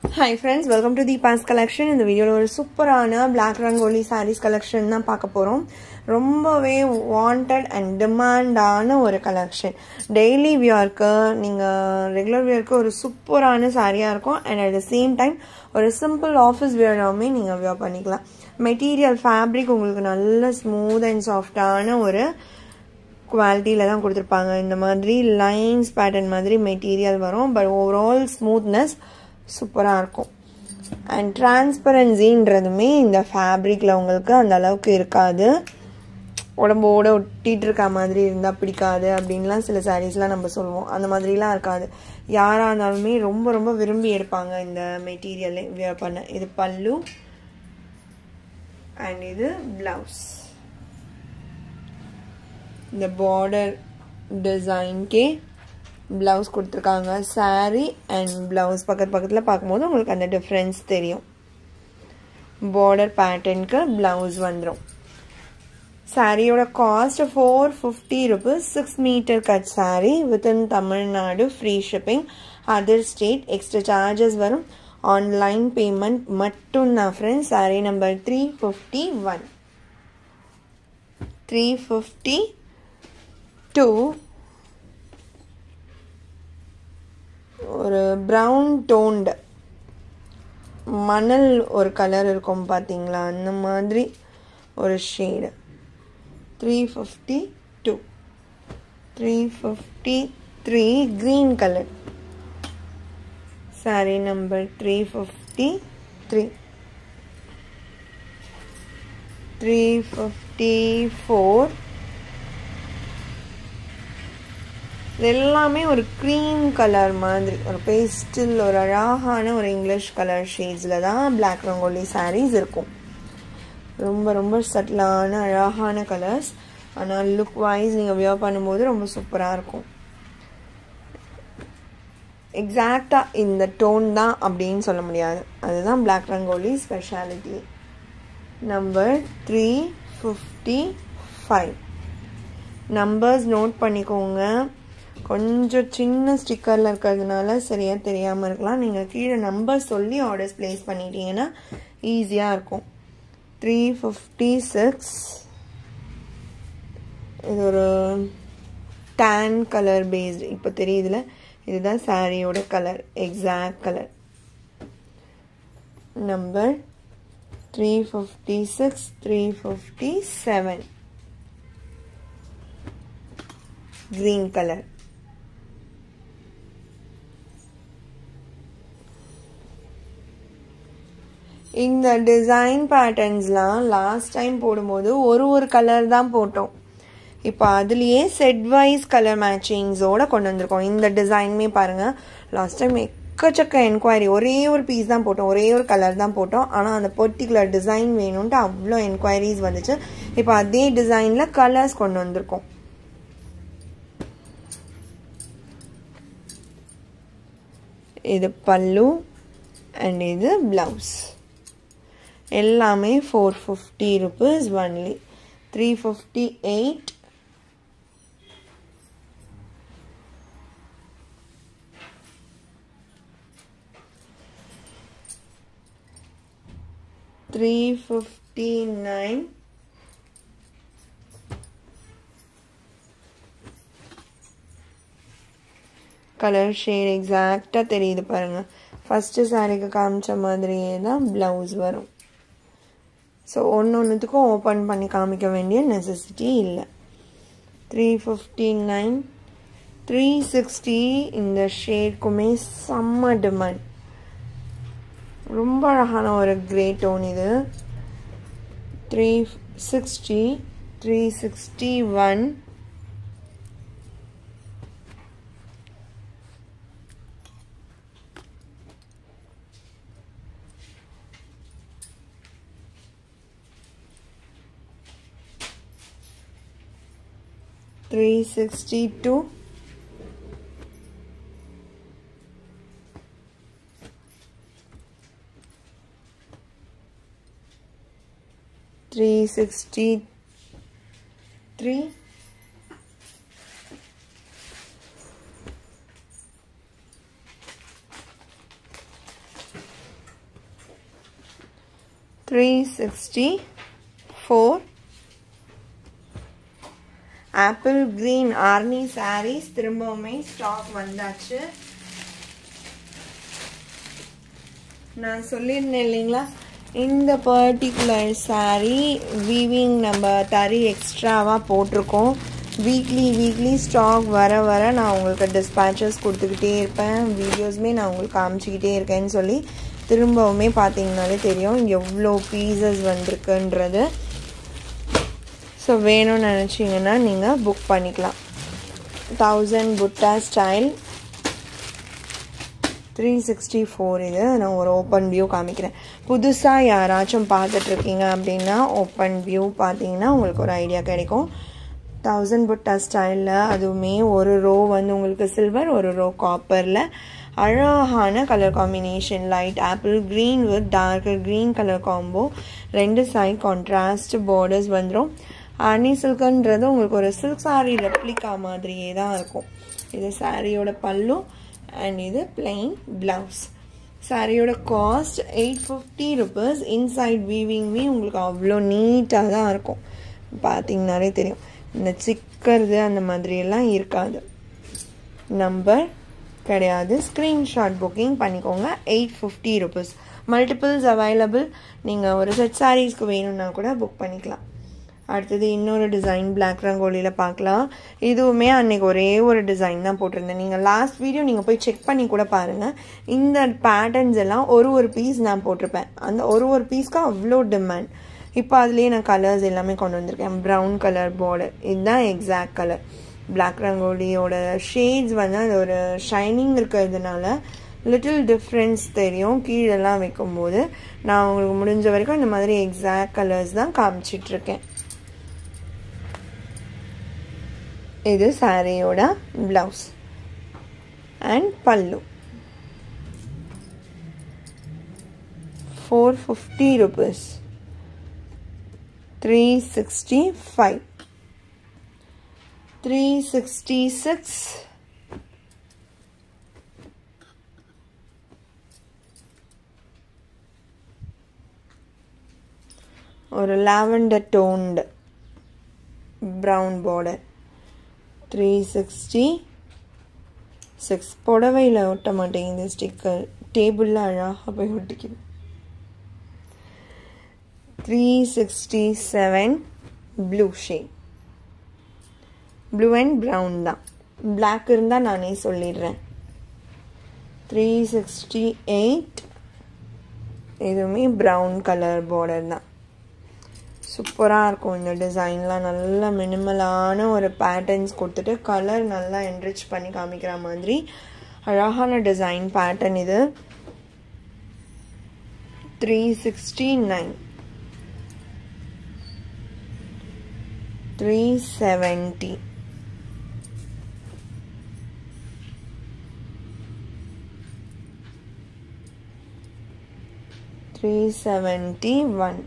Hi friends, welcome to Deepa's collection. In the video ஒரு சூப்பரான black rangoli sarees collection தான் பார்க்க போறோம். ரொம்பவே wanted and demand ஆன ஒரு collection. Daily wearக்கு நீங்க regular wearக்கு ஒரு சூப்பரான சாரியா இருக்கும் and at the same time ஒரு simple office wearமே நீங்க wear பண்ணிக்கலாம். Material fabric உங்களுக்கு நல்ல smooth and soft ஆன ஒரு குவாலிட்டில தான் கொடுத்திருப்பாங்க. இந்த மாதிரி lines pattern மாதிரி மெட்டீரியல் வரும். but overall smoothness சூப்பரா இருக்கும். and transparencyன்றதுமே இந்த ஃபேப்ரிக்ல உங்களுக்கு அந்த அளவுக்கு இருக்காது. உடம்போட ஒட்டிட்டு இருக்க மாதிரி இருந்தா பிடிக்காது அப்படின்லாம் சில சாரீஸ்லாம் நம்ம சொல்லுவோம். அந்த மாதிரிலாம் இருக்காது. யாரா இருந்தாலுமே ரொம்ப ரொம்ப விரும்பி எடுப்பாங்க இந்த மெட்டீரியலை வியர் பண்ண. இது பல்லு and இது பிளவுஸ். இந்த பார்டர் டிசைன்க்கே பிளவுஸ் கொடுத்துருக்காங்க. சாரி அண்ட் பிளவுஸ் பக்கத்துல பார்க்கும்போது உங்களுக்கு அந்த டிஃப்ரென்ஸ் தெரியும். பார்டர் பேட்டர்னுக்கு பிளவுஸ் வந்துடும். சாரியோட cost 450 rupees. 6 metre cut sari within Tamil Nadu. Free shipping. Other state extra charges வரும். ஆன்லைன் பேமெண்ட் மட்டும்தான் ஃப்ரெண்ட்ஸ். சாரி நம்பர் 351. 352 ஒரு ப்ரௌன் டோன்டு மணல் ஒரு கலர் இருக்கும் பார்த்தீங்களா, அந்த மாதிரி ஒரு shade. 352. 353 green color. Sorry number 353. 354. எல்லாமே ஒரு க்ரீம் கலர் மாதிரி ஒரு பேஸ்டில் ஒரு அழகான ஒரு இங்கிலீஷ் கலர் ஷேட்ஸில் தான் பிளாக் ரங்கோலி சாரீஸ் இருக்கும். ரொம்ப ரொம்ப சட்டிலான அழகான கலர்ஸ். ஆனால் லுக் வைஸ் நீங்கள் வியர் பண்ணும்போது ரொம்ப சூப்பராக இருக்கும். எக்ஸாக்டாக இந்த டோன் தான் அப்படின்னு சொல்ல முடியாது. அதுதான் black rangoli speciality. Number 355. Numbers note பண்ணிக்கோங்க. கொஞ்சம் சின்ன ஸ்டிக்கரில் இருக்கிறதுனால சரியாக தெரியாமல் இருக்கலாம். நீங்கள் கீழே நம்பர் சொல்லி ஆர்டர்ஸ் ப்ளேஸ் பண்ணிட்டீங்கன்னா ஈஸியாக இருக்கும். 356. இது ஒரு டேன் கலர் பேஸ்டு. இப்போ தெரியுதுல, இதுதான் சாரியோட colour, exact colour. Number 356. 357 green color. இந்த டிசைன் பேட்டர்ன்ஸ்லாம் லாஸ்ட் டைம் போடும்போது ஒரு கலர் தான் போட்டோம். இப்போ அதுலேயே செட் வைஸ் கலர் மேட்சிங்ஸோட கொண்டு வந்திருக்கோம். இந்த டிசைனுமே பாருங்கள், லாஸ்ட் டைம் எக்கச்சக்க என்கொயரி. ஒரே ஒரு பீஸ் தான் போட்டோம், ஒரே ஒரு கலர் தான் போட்டோம். ஆனால் அந்த பர்டிகுலர் டிசைன் வேணும்ன்ட்டு அவ்வளோ என்கொயரிஸ் வந்துச்சு. இப்போ அதே டிசைனில் கலர்ஸ் கொண்டு வந்திருக்கோம். இது பல்லு அண்ட் இது பிளவுஸ். எல்லாமே 450 rupees only. 358. 359. கலர் ஷேட் எக்ஸாக்டாக தெரியுது பாருங்கள். ஃபஸ்ட்டு சாரிக்கு காமிச்ச மாதிரியே தான் ப்ளவுஸ் வரும். ஸோ ஒன்றுத்துக்கும் ஓப்பன் பண்ணி காமிக்க வேண்டிய நெசசிட்டி இல்லை. 359. 360 இந்த ஷேட்க்குமே செம்ம டிமாண்ட். ரொம்ப அழகான ஒரு கிரே டோன் இது. 360. 361. 362. 363. 364. 364 ஆப்பிள் கிரீன் ஆர்னி sarees திரும்பவுமே ஸ்டாக் வந்தாச்சு. நான் சொல்லியிருந்தேன் இல்லைங்களா, இந்த பர்டிகுலர் saree வீவிங் நம்ம தறி எக்ஸ்ட்ராவாக போட்டிருக்கோம். வீக்லி ஸ்டாக் வர நான் உங்களுக்கு டிஸ்பேச்சஸ் கொடுத்துக்கிட்டே இருப்பேன். வீடியோஸுமே நான் உங்களுக்கு காமிச்சிக்கிட்டே இருக்கேன்னு சொல்லி திரும்பவுமே பார்த்தீங்கனாலே தெரியும் எவ்வளோ பீசஸ் வந்திருக்குன்றது. ஸோ வேணும்னு நினச்சிங்கன்னா நீங்கள் புக் பண்ணிக்கலாம். 1000 புட்டா ஸ்டைல் 364. இது நான் ஒரு ஓப்பன் வியூ காமிக்கிறேன். புதுசாக யாராச்சும் பார்த்துட்ருக்கீங்க அப்படின்னா ஓப்பன் வியூ பார்த்தீங்கன்னா உங்களுக்கு ஒரு ஐடியா கிடைக்கும். 1000 புட்டா ஸ்டைலில் அதுவுமே ஒரு ரோ வந்து உங்களுக்கு சில்வர், ஒரு ரோ காப்பரில் அழகான colour combination. Light apple green with darker green colour combo. 2 side contrast borders வந்துடும். ஆர்னி சில்க்ன்றது உங்களுக்கு ஒரு சில்க் சாரீ ரெப்ளிகா மாதிரியே தான் இருக்கும். இது சாரியோட பல்லு அண்ட் இது பிளெயின் பிளவுஸ். சாரியோட காஸ்ட் 850 rupees. இன்சைட் வீவிங்மே உங்களுக்கு அவ்வளோ நீட்டாக தான் இருக்கும். பார்த்தீங்கன்னாலே தெரியும், இந்த சிக்கிறது அந்த மாதிரியெல்லாம் இருக்காது. நம்பர் கிடையாது. ஸ்க்ரீன்ஷாட் புக்கிங் பண்ணிக்கோங்க. 850 rupees. Multiples available. நீங்கள் ஒரு செட் சாரீஸ்க்கு வேணும்னா கூட புக் பண்ணிக்கலாம். அடுத்தது இன்னொரு டிசைன் பிளாக் ரங்கோலியில் பார்க்கலாம். இதுவுமே அன்றைக்கி ஒரே ஒரு டிசைன் தான் போட்டிருந்தேன். நீங்கள் லாஸ்ட் வீடியோ நீங்கள் போய் செக் பண்ணி கூட பாருங்கள். இந்த பேட்டர்ன்ஸ் எல்லாம் ஒரு பீஸ் நான் போட்டிருப்பேன். அந்த ஒரு பீஸ்க்கு அவ்வளோ டிமாண்ட். இப்போ அதுலேயே நான் கலர்ஸ் எல்லாமே கொண்டு வந்திருக்கேன். ப்ரௌன் கலர் பார்டர், இதுதான் எக்ஸாக்ட் கலர். பிளாக் ரங்கோலியோட ஷேட்ஸ் வந்து அது ஒரு ஷைனிங் இருக்கிறதுனால லிட்டில் டிஃப்ரென்ஸ் தெரியும் கீழெல்லாம் வைக்கும்போது. நான் உங்களுக்கு முடிஞ்ச வரைக்கும் இந்த மாதிரி எக்ஸாக்ட் கலர்ஸ் தான் காமிச்சிட்ருக்கேன். இது சாரியோட பிளவுஸ் அண்ட் பல்லு. 450 rupees. 365. 366. ஒரு lavender toned brown border. 366. புடவையில் ஒட்ட மாட்டேங்குது ஸ்டிக்கர், டேபிளில் அழகாக போய் ஒட்டிக்குது. 367 blue shade. Blue and brown தான். பிளாக் இருந்தால் நானே சொல்லிடுறேன். 368. இதுவுமே ப்ரௌன் கலர் பார்டர் தான். சூப்பராக இருக்கும் இந்த டிசைன்லாம். நல்லா மினிமலான ஒரு பேட்டர்ன்ஸ் கொடுத்துட்டு கலர் நல்லா என்ரிச் பண்ணி காமிக்கிற மாதிரி அழகான டிசைன் பேட்டர்ன் இது. 369. 370. 371.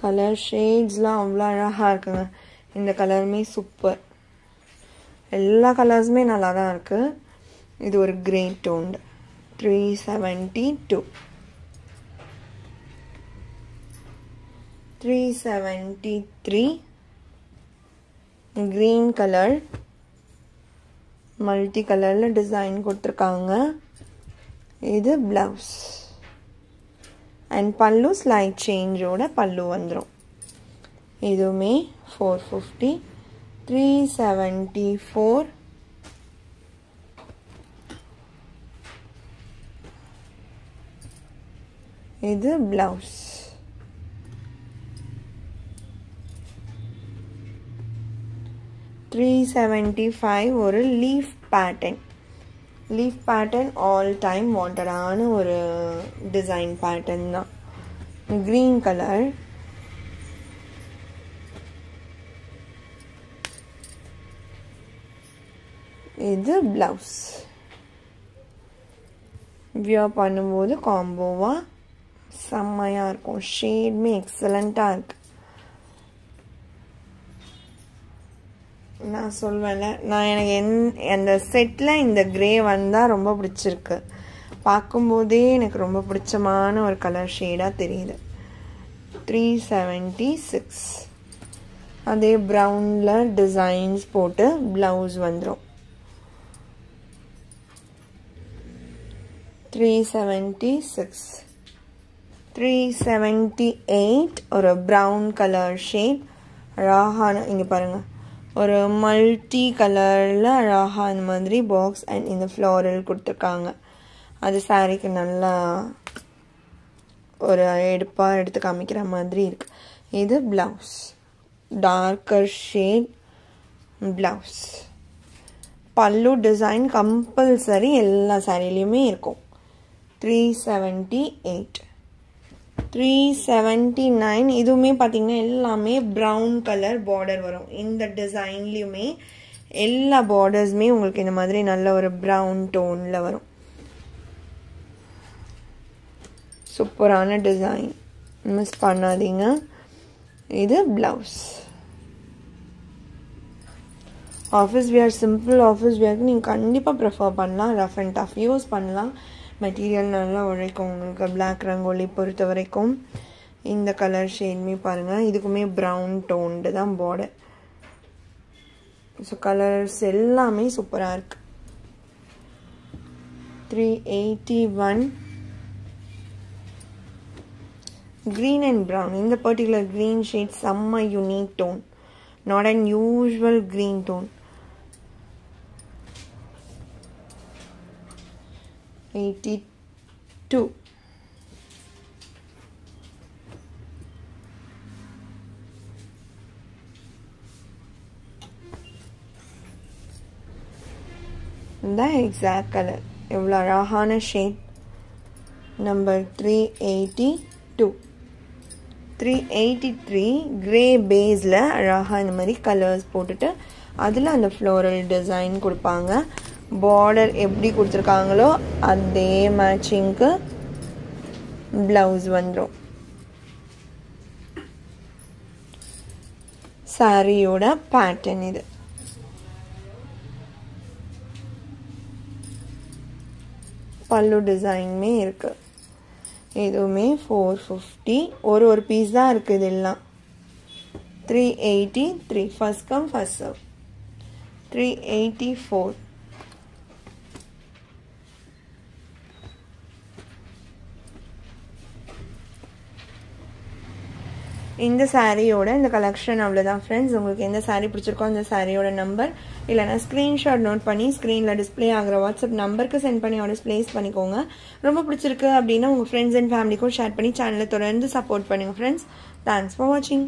கலர் ஷேட்ஸ்லாம் அவ்வளோ அழகாக இருக்குங்க. இந்த கலருமே சூப்பர். எல்லா கலர்ஸுமே நல்லா தான் இருக்குது. இது ஒரு grey toned. 372. 373. Green colour multi கலரில் டிசைன் கொடுத்துருக்காங்க. இது ப்ளவுஸ் அண்ட் பல்லு ஸ்லைட் சேஞ்சோட பல்லு வந்துடும். இதுவுமே 450. 374. இது ப்ளவுஸ். 375 ஒரு leaf pattern. Leaf pattern all time வாண்டடான ஒரு டிசைன் பேட்டர்ன் தான். Green colour. இது ப்ளவுஸ். வியர் பண்ணும்போது காம்போவாக செம்மையாக இருக்கும். ஷேடுமே எக்ஸலண்ட்டாக இருக்குது. நான் சொல்வேன்ல, எனக்கு அந்த செட்டில் இந்த கிரே வந்தால் ரொம்ப பிடிச்சிருக்கு. பார்க்கும்போதே எனக்கு ரொம்ப பிடிச்சமான ஒரு கலர் ஷேடாக தெரியுது. 376. அதே ப்ரௌனில் டிசைன்ஸ் போட்டு ப்ளவுஸ் வந்துடும். 376. 378 ஒரு ப்ரௌன் கலர் ஷேட். அழகான இங்கே பாருங்கள், ஒரு மல்டி கலரில் அழகாக இந்த மாதிரி பாக்ஸ் அண்ட் இந்த ஃப்ளோரல் கொடுத்துருக்காங்க. அது சாரீக்கு நல்லா ஒரு எடுத்து காமிக்கிற மாதிரி இருக்கு. இது ப்ளவுஸ், டார்க்கர் ஷேட் ப்ளவுஸ். பல்லு டிசைன் கம்பல்சரி எல்லா சாரிலையுமே இருக்கும். 378. 379 இதுவுமே பார்த்தீங்கன்னா எல்லாமே ப்ரௌன் கலர் பார்டர் வரும். இந்த டிசைன்லேயுமே எல்லா பார்டர்ஸுமே உங்களுக்கு இந்த மாதிரி நல்ல ஒரு ப்ரௌன் டோனில் வரும். சூப்பரான டிசைன், மிஸ் பண்ணாதீங்க. இது blouse. Office wear, simple office வியருக்கு நீங்கள் கண்டிப்பாக ப்ரிஃபர் பண்ணலாம். ரஃப் அண்ட் டஃப் யூஸ் பண்ணலாம். மெட்டீரியல் நல்லா உழைக்கும் உங்களுக்கு. பிளாக் ரங்கோலி பொறுத்த வரைக்கும் இந்த கலர் ஷேட்மே பாருங்கள், இதுக்குமே ப்ரௌன் டோன்டு தான் பார்டர். ஸோ கலர்ஸ் எல்லாமே சூப்பராக இருக்கு. 381. green and brown. இந்த particular green shade செம்ம unique tone, not an usual green tone. 82. இந்த எக்ஸாக்ட் கலர் எவ்வளோ அழகான ஷேட். நம்பர் 382. 383 கிரே பேஸில் அழகாக இந்த மாதிரி கலர்ஸ் போட்டுட்டு அதில் அந்த ஃப்ளோரல் டிசைன் கொடுப்பாங்க. பார்டர் எப்படி கொடுத்துருக்காங்களோ அதே மேட்சிங்க்கு ப்ளவுஸ் வந்துடும். சாரியோட பேட்டர்ன் இது. பல்லு டிசைனுமே இருக்கு. இதுவுமே 450. ஒரு பீஸ் தான் இருக்குது எல்லாம். 383. First come first serve. 384. இந்த சாரியோட இந்த கலெக்ஷன் அவ்வளோதான் ஃப்ரெண்ட்ஸ். உங்களுக்கு எந்த சாரீ பிடிச்சிருக்கோ அந்த சாரியோட நம்பர் இல்லைனா ஸ்க்ரீன்ஷாட் நோட் பண்ணி ஸ்க்ரீனில் டிஸ்பிளே ஆகிற வாட்ஸ்அப் நம்பருக்கு சென்ட் பண்ணி ஆர்டர்ஸ் ப்ளேஸ் பண்ணிக்கோங்க. ரொம்ப பிடிச்சிருக்கு அப்படின்னா உங்கள் ஃப்ரெண்ட்ஸ் அண்ட் ஃபேமிலிக்கும் ஷேர் பண்ணி சேனலை தொடர்ந்து சப்போர்ட் பண்ணுங்கள் ஃப்ரெண்ட்ஸ். தேங்க்ஸ் ஃபார் வாட்சிங்.